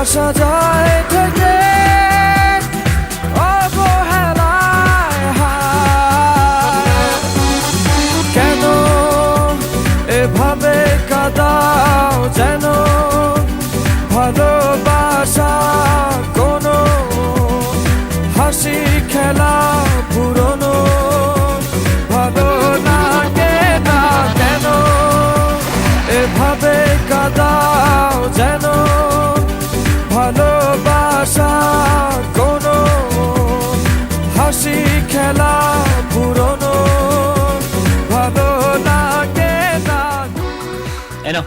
আসা যায় থেকে অবহেলায় হায়। কেন এভাবে কাঁদাও যেন ভালোবাসা কোনো হাসি খেলা পুরনো ভালো লাগে না। কেন এভাবে কাঁদাও যেন ভালোবাসা কোনো হাসি খেলা পুরনো ভালো লাগে না। এনো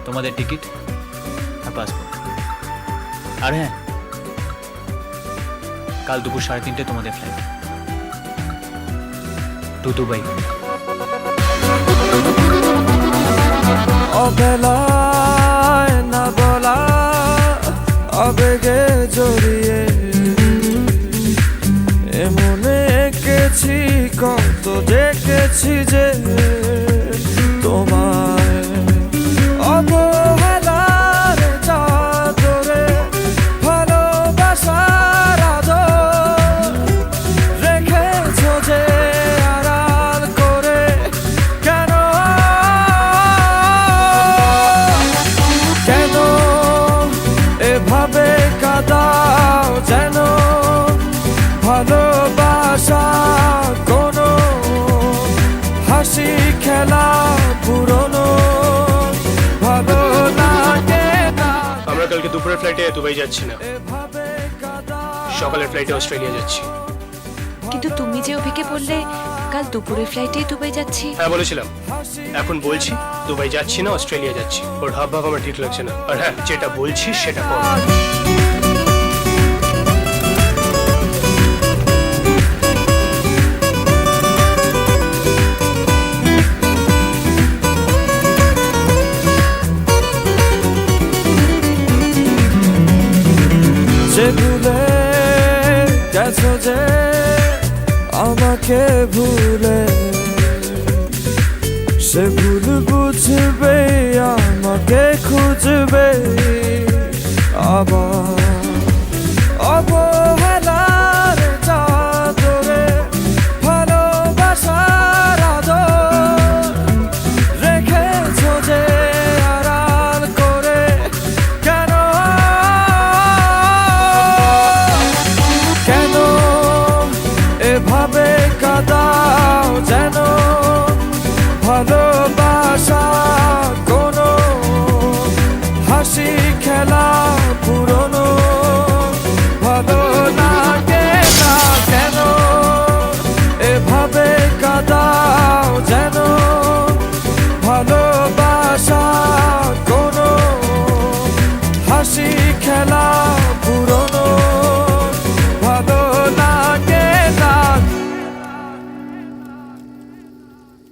তোমাদের টিকিট আর পাসপোর্ট। আর হ্যাঁ, কাল দুপুর 3:30 তোমাদের ফ্লাইট টু দুবাই। অবেলায় না বলা আবেগে জড়িয়ে এমনে এঁকেছি কত দেখেছি যে তোমায় অবহেলার চাদরে ভালোবাসার আদর রেখেছো যে আড়াল করে। কেন কেন এভাবে কাঁদাও যেন ভালোবাসা কোনো হাসি খেলা পুরনো ভালো লাগে না। আমরা কালকে দুপুরের ফ্লাইটে দুবাই যাচ্ছি না, সকালের ফ্লাইটে অস্ট্রেলিয়া যাচ্ছি। কিন্তু তুমি যে অভিকে বললে কাল দুপুরের ফ্লাইটে দুবাই যাচ্ছি। হ্যাঁ বলেছিলাম, এখন বলছি দুবাই যাচ্ছি না, অস্ট্রেলিয়া যাচ্ছি। ওর হাব ভাব আমার ঠিক লাগছে না। আর হ্যাঁ, যেটা বলছি সেটা কর। যে ভুলে গেছো যে আমাকে ভুলে সে ভুল বুঝবে আমাকে খুঁজবে আবার